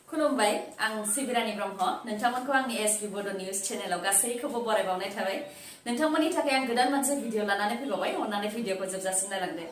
खुलुमबाय आं सिबिरानि ब्रह्म नोंथांमोनखौ आंनि एसबी बड' निउज चेनेलाव गासैखौबो बरायबावनाय थाबाय नोंथांमोननि थाखाय आं गोदान मोनसे भिडिअ लानानै फैबावबाय अन्नानै भिडिअखौ जोबजासिम नायलांदो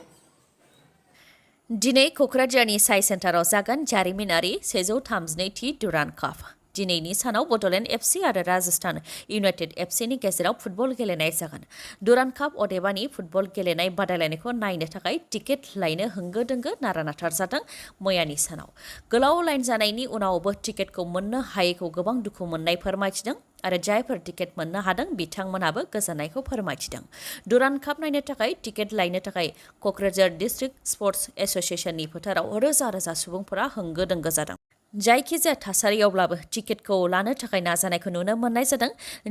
दिनै क'क्राझारनि साइ सेन्टाराव जागोन जारिमिनारि 132थि डुरान्ड काप दिनैनि सानाव बड'लेण्ड एफसि आरो राजस्थान इउनाइटेड एफसिनि गेजेराव फुटबल गेलेनाय जागोन डुरान्ड काप अदेबानि फुटबल गेलेनाय बादायलायनायखौ नायनो थाखाय टिकेट लायनो होंगो दोंगो नारा-नाथा जादों मैयानि सानाव गोलाव लाइन जानायनि उनावबो टिकेटखौ मोननो हायैखौ गोबां दुखु मोननाय फोरमायथिदों आरो जायफोर टिकेट मोननो हादों बिथांमोनहाबो गोजोननायखौ फोरमायथिदों डुरान्ड काप नायनो थाखाय टिकेट लायनो थाखाय क'क्राझार डिस्ट्रिक्ट स्पर्ट्स एस'सिएशननि फोथाराव रोजा रोजा सुबुंफोरा होंगो दोंगो जादों जायखिजाया थासारियावब्लाबो टिकेटखौ लानो थाखाय नाजानायखौ नुनो मोननाय जादों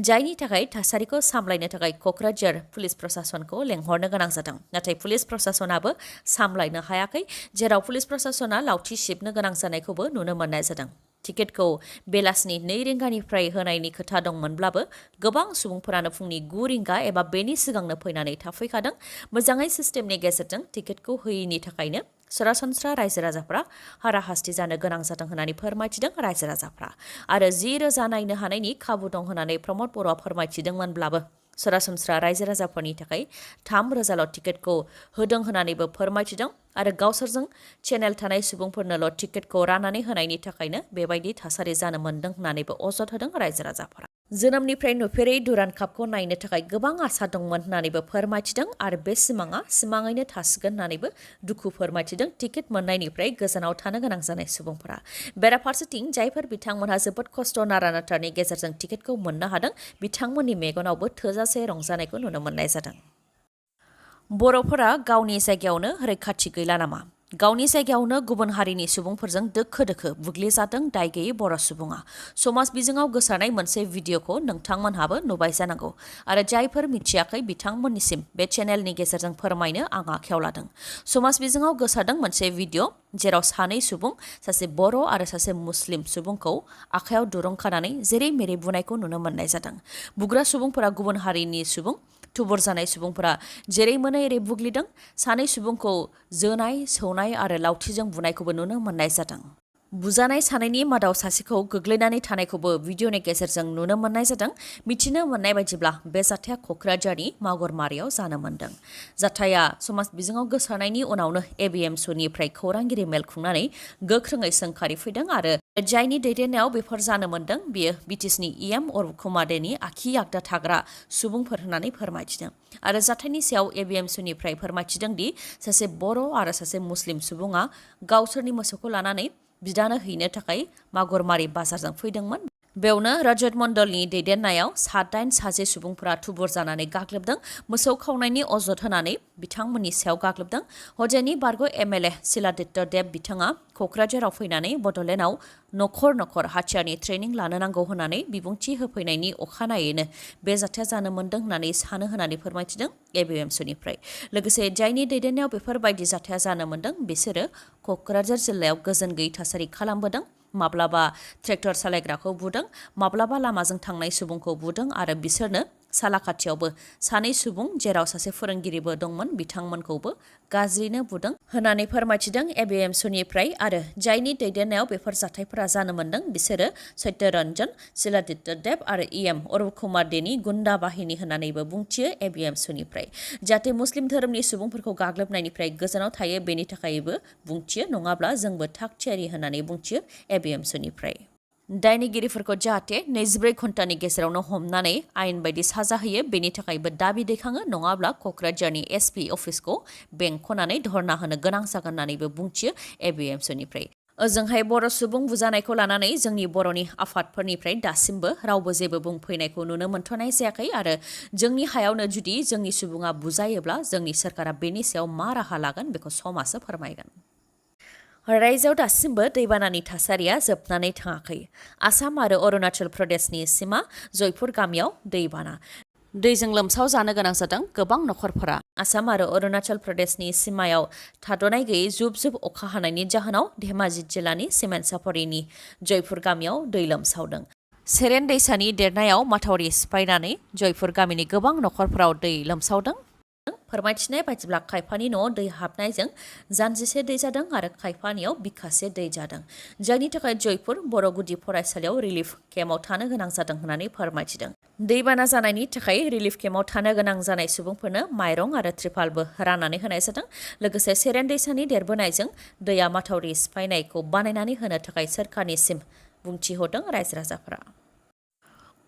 जायनि थाखाय थासारिखौ सामलायनो थाखाय क'क्राझार पुलिस प्रशासनखौ लेंहरनो गोनां जादों नाथाय पुलिस प्रशासनाबो सामलायनो हायाखै जेराव पुलिस प्रशासना लावथि सिबनो गोनां जानायखौबो नुनो मोननाय जादों टिकेटखौ बेलासिनि 2 रिंगानिफ्राय होनायनि खोथा दंमोनब्लाबो गोबां सुबुंफोरानो फुंनि 9 रिंगा एबा बेनि सिगांनो फैनानै थाफैखादों मोजाङै सिस्टेमनि गेजेरजों टिकेटखौ होयैनि थाखायनो सरासनस्रा रायजो राजाफ्रा हाराहास्ति जानो गोनां जादों होननानै फोरमायथिदों रायजो राजाफ्रा आरो 10 रोजा नायनो हानायनि खाबु दं होननानै प्रमद बर'आ फोरमायथिदोंमोनब्लाबो सरासनस्रा रायजो राजाफोरनि थाखाय 3 रोजाल' टिकेटखौ होदों होननानैबो फोरमायथिदों आरो गावसोरजों चेनेल थानाय सुबुंफोरनोल' टिकेटखौ राननानै होनायनि थाखायनो बेबायदि थासारि जानो मोन्दों होननानैबो अजद होदों रायजो राजाफोरा जोनोमनिफ्राय नुफेरै डुरान्ड कापखौ नायनो थाखाय गोबां आसा दंमोन होननानैबो फोरमायथिदों आरो बे सिमाङा सिमाङैनो थासिगोन होननानैबो दुखु फोरमायथिदों टिकेट मोननायनिफ्राय गोजानाव थानो गोनां जानाय सुबुंफोरा बेराफारसेथिं जायफोर बिथांमोनहा जोबोद खस्थ' नारा-नाथानि गेजेरजों टिकेटखौ मोननो हादों बिथांमोननि मेगनावबो थोजासे रंजानायखौ नुनो मोननाय जादों बर'फोरा गावनि जायगायावनो रैखाथि गैला नामा गावनि जायगायावनो गुबुन हारिनि सुबुंफोरजों दोखो दोखो बुग्लिजादों दाय गैयै बर' सुबुङा समाज बिजोङाव गोसारनाय मोनसे भिडिअखौ नोंथांमोनहाबो नुबाय जानांगौ आरो जायफोर मिथियाखै बिथांमोननिसिम बे चेनेलनि गेजेरजों फोरमायनो आं आखायाव लादों समाज बिजोङाव गोसारदों मोनसे भिडिअ जेराव सानै सुबुं सासे बर' आरो सासे मुस्लिम सुबुंखौ आखायाव दुरुं खानानै जेरै मेरै बुनायखौ नुनो मोननाय जादों बुग्रा सुबुंफोरा गुबुन हारिनि सुबुं थुबुर जानाय सुबुंफोरा जेरै मोनो एरै बुग्लिदों सानै सुबुंखौ जोनाय सौनाय आरो लावथिजों बुनायखौबो नुनो मोननाय जादों बुजानाय सानैनि मादाव सासेखौ गोग्लैनानै थानायखौबो भिडिअनि गेजेरजों नुनो मोननाय जादों मिथिनो मोननाय बायदिब्ला बे जाथाया क'क्राझारनि मागुरमारियाव जानो मोन्दों जाथाया समाज बिजोङाव गोसारनायनि उनावनो एबिएमसुनिफ्राय खौरांगिरि मेल खुंनानै गोख्रोङै सोंखारिफैदों आरो जायनि दैदेननायाव बेफोर जानो मोन्दों बियो बिटिसिनि इएम अरुप कुमार देनि आखि आगदा थाग्रा सुबुंफोर होननानै फोरमायथिदों आरो जाथायनि सायाव एबिएमसुनिफ्राय फोरमायथिदों दि सासे बर' आरो सासे मुस्लिम सुबुङा गावसोरनि मोसौखौ लानानै बिदानो हैनो थाखाय मागुरमारि बाजारजों फैदोंमोन बेयावनो रजत मण्डलनि दैदेननायाव 7-8 सासे सुबुंफोरा थुबुर जानानै गाग्लोबदों मोसौ खावनायनि अजद होनानै बिथांमोननि सायाव गाग्लोबदों हजेनि बारग' एमएलए शिलादित्य देब बिथाङा क'क्राझाराव फैनानै बड'लेण्डआव नखर नखर हाथियारनि ट्रेनिं लानो नांगौ होननानै बिबुंथि होफैनायनि अखानायैनो बे जाथाया जानो मोन्दों होननानै सानो होननानै फोरमायथिदों एबिएमसुनिफ्राय लोगोसे जायनि दैदेननायाव बेफोरबायदि जाथाया जानो मोन्दों बिसोरो क'क्राझार जिल्लायाव गोजोन गैयै थासारि खालामबोदों माब्लाबा ट्रेक्टर सालायग्राखौ बुदों माब्लाबा लामाजों थांनाय सुबुंखौ बुदों आरो बिसोरनो सालाखाथियावबो सानै सुबुं जेराव सासे फोरोंगिरिबो दंमोन बिथांमोनखौबो गाज्रिनो बुदों होननानै फोरमायथिदों एबिएमसुनिफ्राय आरो जायनि दैदेननायाव बेफोर जाथायफोरा जानो मोन्दों बिसोरो सत्यरन्जन शिलादित्य देब आरो इएम अरुप कुमार देनि गुन्डा बाहिनी होननानैबो बुंथियो एबिएमसुनिफ्राय जाहाथे मुस्लिम धोरोमनि सुबुंफोरखौ गाग्लोबनायनिफ्राय गोजानाव थायो बेनि थाखायबो बुंथियो नङाब्ला जोंबो थाग थियारि होननानै बुंथियो एबिएमसुनिफ्राय दायनिगिरिफोरखौ जाहाथे 24 घन्टानि गेजेरावनो हमनानै आयेन बायदि साजा होयो बेनि थाखायबो दाबि दैखाङो नङाब्ला क'क्राझारनि एसपि अफिसखौ बेंखनानै धरना होनो गोनां जागोन होननानैबो बुंथियो एबिएमसुनिफ्राय ओजोंहाय बर' सुबुं बुजानायखौ लानानै जोंनि बर'नि आफादफोरनिफ्राय दासिमबो रावबो जेबो बुंफैनायखौ नुनो मोनथ'नाय जायाखै आरो जोंनि हायावनो जुदि जोंनि सुबुङा बुजायोब्ला जोंनि सोरखारा बेनि सायाव मा राहा लागोन बेखौ समासो फोरमायगोन रायजोआव दासिमबो दैबानानि थासारिया जोबनानै थाङाखै आसाम आरो अरुणाचल प्रदेशनि सिमा जयपुर गामियाव दैबाना दैजों लोमसाव जानो गोनां जादों गोबां नखरफोरा आसाम आरो अरुणाचल प्रदेशनि सिमायाव थाद'नाय गैयै जुब जुब अखा हानायनि जाहोनाव धेमाजि जिल्लानि सिमेन्ट-सापरिनि जयपुर गामियाव दै लोमसावदों सेरेन दैसानि देरनायाव माथावरि सिफायनानै जयपुर गामिनि गोबां नखरफोराव दै लोमसावदों फोरमायथिनाय बायदिब्ला खायफानि न'आव दै हाबनायजों जानजिसे दै जादों आरो खायफानियाव बिखासे दै जादों, जायनि थाखाय जयपुर बर' गुदि फरायसालियाव रिलिफ केम्पआव थानो गोनां जादों होननानै फोरमायथिदों। दैबाना जानायनि थाखाय रिलिफ केम्पआव थानो गोनां जानाय सुबुंफोरनो माइरं आरो त्रिपालबो राननानै होनाय जादों। लोगोसे सेरेन दैसानि देरबोनायजों दैया माथावरि सिफायनायखौ बानायनानै होनो थाखाय सोरखारनिसिम बुंथिहरदों रायजो राजाफोरा।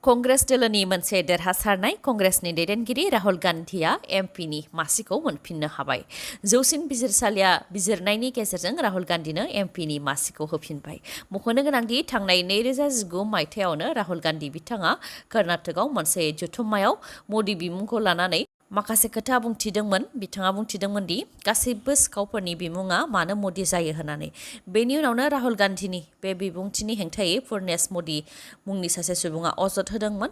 कंग्रेस दोलोनि मोनसे देरहासारनाय कंग्रेसनि दैदेनगिरि राहुल गान्धीआ एमपिनि मासिखौ मोनफिननो हाबाय। जौसिन बिजिरसालिया बिजिरनायनि गेजेरजों राहुल गान्धीनो एमपिनि मासिखौ होफिनबाय। मख'नो गोनांदि थांनाय 2019 मायथाइयावनो राहुल गान्धी बिथाङा कर्नाटकआव मोनसे जथुम्मायाव मदि बिमुंखौ लानानै माखासे खोथा बुंथिदोंमोन। बिथाङा बुंथिदोंमोन दि गासैबो सिखावफोरनि बिमुङा मानो मदि जायो होननानै। बेनि उनावनो राहुल गान्धीनि बे बिबुंथिनि हेंथायै पुर्नेश मदि मुंनि सासे सुबुङा अजद होदोंमोन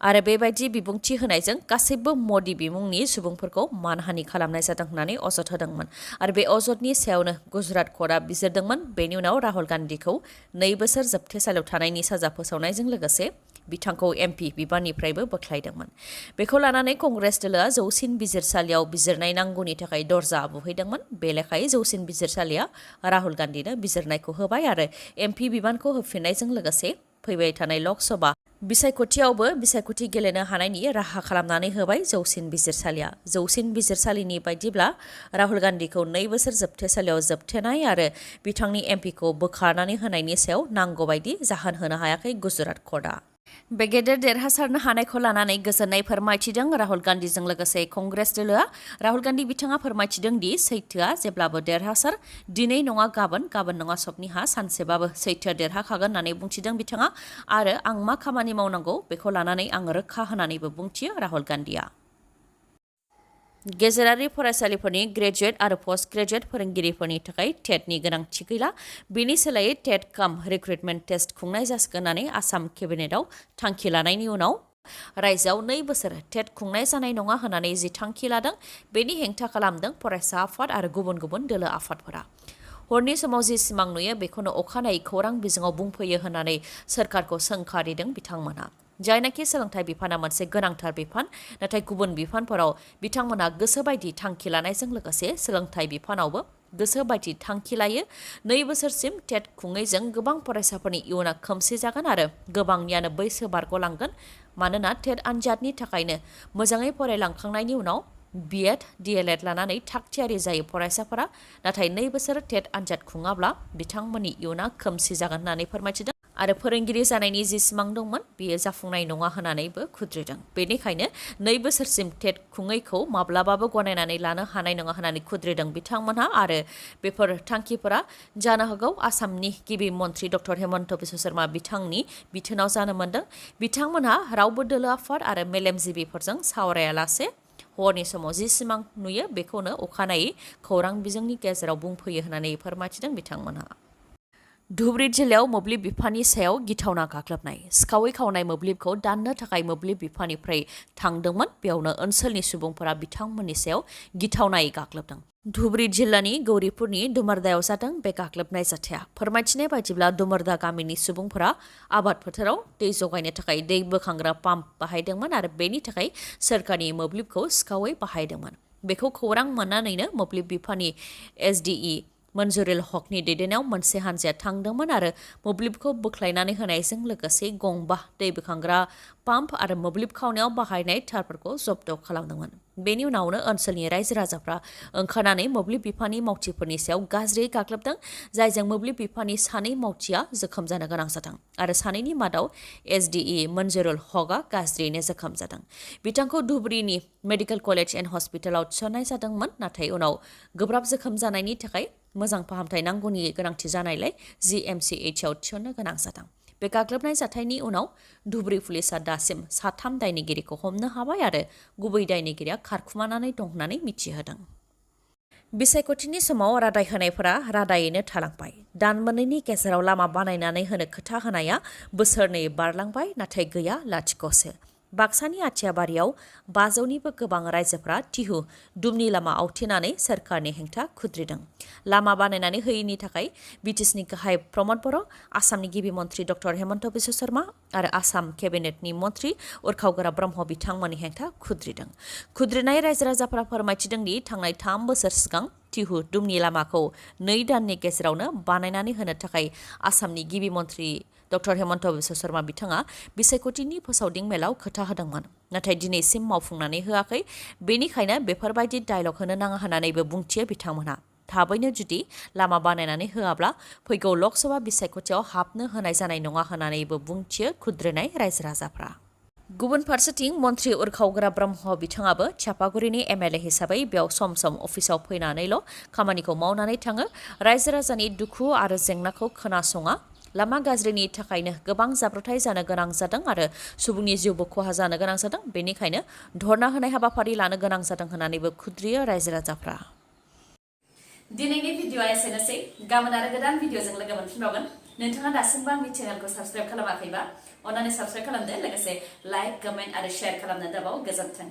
आरो बेबायदि बिबुंथि होनायजों गासैबो मदि बिमुंनि सुबुंफोरखौ मानहानि खालामनाय जादों होननानै अजद होदोंमोन आरो बे अजदनि सायावनो गुजरात कर्टआ बिजिरदोंमोन। बेनि उनाव राहुल गान्धीखौ 2 बोसोर जोबथेसालियाव थानायनि साजा फोसावनायजों लोगोसे बिथांखौ एमपि बिबाननिफ्रायबो बोख्लायदोंमोन। बेखौ लानानै कंग्रेस दोलोआ जौसिन बिजिरसालियाव बिजिरनाय नांगौनि थाखाय दरजा बुहैदोंमोन। बे लेखायै जौसिन बिजिरसालिया राहुल गान्धीनो बिजिरनायखौ होबाय आरो एमपि बिबानखौ होफिननायजों लोगोसे फैबाय थानाय लकसभा बिसायख'थियावबो बिसायख'थि गेलेनो हानायनि राहा खालामनानै होबाय जौसिन बिजिरसालिया। जौसिन बिजिरसालिनि बायदिब्ला राहुल गान्धीखौ 2 बोसोर जोबथेसालियाव जोबथेनाय आरो बिथांनि एमपिखौ बोखारनानै होनायनि सायाव नांगौबायदि जाहोन होनो हायाखै गुजरात कर्टआ। बे गेदेर देरहासारनो हानायखौ लानानै गोजोननाय फोरमायथिदों राहुल गान्धीजों लोगोसे कंग्रेस दोलोआ। राहुल गान्धी बिथाङा फोरमायथिदों दि सैथोआ जेब्लाबो देरहासार, दिनै नङा गाबोन, गाबोन नङा सबनिहा सानसेबाबो सैथोआ देरहाखागोन होननानै बुंथिदों बिथाङा आरो आं मा खामानि मावनांगौ बेखौ लानानै आं रोखा होननानैबो बुंथियो राहुल गान्धीआ। गेजेरारि फरायसालिफोरनि ग्रेजुवेट आरो पस्ट ग्रेजुवेट फोरोंगिरिफोरनि थाखाय टेटनि गोनांथि गैला। बेनि सोलायै टेट काम रिक्रुटमेन्ट टेस्ट खुंनाय जासिगोन होननानै आसाम केबिनेटआव थांखि लानायनि उनाव रायजोआव 2 बोसोर टेट खुंनाय जानाय नङा होननानै जि थांखि लादों बेनि हेंथा खालामदों फरायसा आफाद आरो गुबुन गुबुन दोलो आफादफोरा। हरनि समाव जि सिमां नुयो बेखौनो अखानायै खौरां बिजोङाव बुंफैयो होननानै सोरखारखौ सोंखारिदों बिथांमोनहा। जायनाखि सोलोंथाइ बिफाना मोनसे गोनांथार बिफान, नाथाय गुबुन बिफानफोराव बिथांमोनहा गोसोबायदि थांखि लानायजों लोगोसे सोलोंथाइ बिफानावबो गोसोबायदि थांखि लायो। 2 बोसोरसिम टेट खुङैजों गोबां फरायसाफोरनि इयुना खोमसि जागोन आरो गोबांनियानो बैसो बारग'लांगोन। मानोना टेट आनजादनि थाखायनो मोजाङै फरायलांखांनायनि उनाव बिएड, डिएलएड लानानै थागथियारि जायो फरायसाफोरा। नाथाय 2 बोसोर टेट आनजाद खुङाब्ला बिथांमोननि इयुना खोमसि जागोन होननानै फोरमायथिदों आरो फोरोंगिरि जानायनि जि सिमां दंमोन बेयो जाफुंनाय नङा होननानैबो खुद्रिदों। बेनिखायनो 2 बोसोरसिम टेट खुङैखौ माब्लाबाबो गनायनानै लानो हानाय नङा होननानै खुद्रिदों बिथांमोनहा आरो बेफोर थांखिफोरा जानो हागौ आसामनि गिबि मन्त्रि डक्टर हेमन्त बिश्व शर्मा बिथांनि बिथोनाव जानो मोन्दों। बिथांमोनहा रावबो दोलो आफाद आरो मेलेमजिबिफोरजों सावरायालासे हरनि समाव जि सिमां नुयो बेखौनो अखानायै खौरां बिजोंनि गेजेराव बुंफैयो होननानै फोरमायथिदों बिथांमोनहा। धुबुरी जिल्लायाव मोब्लिब बिफाननि सायाव गिथावना गाग्लोबनाय। सिखावै खावनाय मोब्लिबखौ दाननो थाखाय मोब्लिब बिफाननिफ्राय थांदोंमोन। बेयावनो ओनसोलनि सुबुंफोरा बिथांमोननि सायाव गिथावनायै गाग्लोबदों। धुबुरी जिल्लानि गौरीपुरनि दुमरदायाव जादों बे गाग्लोबनाय जाथाया। फोरमायथिनाय बायदिब्ला दुमरदा गामिनि सुबुंफोरा आबाद फोथाराव दै जगायनो थाखाय दै बोखांग्रा पाम्प बाहायदोंमोन आरो बेनि थाखाय सोरखारनि मोब्लिबखौ सिखावै बाहायदोंमोन। बेखौ खौरां मोननानैनो मोब्लिब बिफाननि एसडिइ मन्जुरुल हकनि दैदेननायाव मोनसे हानजाया थांदोंमोन आरो मोब्लिबखौ बोख्लायनानै होनायजों लोगोसे गंबा दै बोखांग्रा पाम्प आरो मोब्लिब खावनायाव बाहायनाय थारफोरखौ जब्द खालामदोंमोन। बेनि उनावनो ओनसोलनि रायजो राजाफ्रा ओंखारनानै मोब्लिब बिफाननि मावथिफोरनि सायाव गाज्रियै गाग्लोबदों, जायजों मोब्लिब बिफाननि 2 मावथिया जोखोम जानो गोनां जादों आरो 2नि मादाव एसडिइ मन्जुरुल हकआ गाज्रियैनो जोखोम जादों। बिथांखौ धुबुरीनि मेडिकेल कलेज एन्ड हस्पिटालाव थिसननाय जादोंमोन, नाथाय उनाव गोब्राब जोखोम जानायनि थाखाय मोजां फाहामथाय नांगौनि गोनांथि जानायलाय जिएमसिएचआव थिसननो गोनां जादों। बे गाग्लोबनाय जाथायनि उनाव धुबुरी पुलिसआ दासिम 3 दायनिगिरिखौ हमनो हाबाय आरो गुबै दायनिगिरिया खारखुमानानै दं होननानै मिथिहोदों। बिसायख'थिनि समाव रादाय होनायफोरा रादायैनो थालांबाय। दान मोननैनि गेजेराव लामा बानायनानै होनो खोथा होनाया बोसोरनै बारलांबाय, नाथाय गैया लाथिख'सो। बाक्सानि आथियाबारियाव 500निबो गोबां रायजोफ्रा तिहु दुमनि लामा आवथेनानै सोरखारनि हेंथा खुद्रिदों। लामा बानायनानै होयैनि थाखाय बिटिसिनि गाहाय प्रमद बर', आसामनि गिबि मन्थ्रि डक्टर हेमन्त बिश्व शर्मा आरो आसाम केबिनेटनि मन्थ्रि उरखावगोरा ब्रह्म बिथांमोननि हेंथा खुद्रिदों। खुद्रिनाय रायजो राजाफोरा फोरमायथिदों दि थांनाय 3 बोसोर सिगां तिहु दुमनि लामाखौ 2 दाननि गेजेरावनो बानायनानै होनो थाखाय आसामनि गिबि मन्थ्रि डक्टर हेमन्त बिश्व शर्मा बिथाङा बिसायख'थिनि फोसावदिं मेलाव खोथा होदोंमोन, नाथाय दिनैसिम मावफुंनानै होआखै। बेनिखायनो बेफोरबायदि डायलग होनो नाङा होननानैबो बुंथियो बिथांमोनहा। थाबैनो जुदि लामा बानायनानै होआब्ला फैगौ लकसभा बिसायख'थियाव हाबनो होनाय जानाय नङा होननानैबो बुंथियो खुद्रिनाय रायजो राजाफ्रा। गुबुन फारसेथिं मन्थ्रि उरखावगोरा ब्रह्म बिथाङाबो चापागुरिनि एमएलए हिसाबै बेयाव सम सम अफिसाव फैनानैल' खामानिखौ मावनानै थाङो। रायजो राजानि दुखु आरो जेंनाखौ खोनासङा। लामा गाज्रिनि थाखायनो गोबां जाब्रथाय जानो गोनां जादों आरो सुबुंनि जिउबो खहा जानो गोनां जादों। बेनिखायनो धरना होनाय हाबाफारि लानो गोनां जादों होननानैबो खुद्रियो रायजो राजाफ्रा। दिनैनि भिडिअ'आ एसेनोसै। गाबोन आरो गोदान भिडिअ'जों लोगो मोनफिनबावगोन। नोंथाङा दासिमबो आंनि चेनेलखौ साबस्क्राइब खालामाखैबा अन्नानै साबस्क्राइब खालामदो, लोगोसे लाइक, कमेन्ट आरो शेयार खालामनो दाबाव। गोजोन्थों।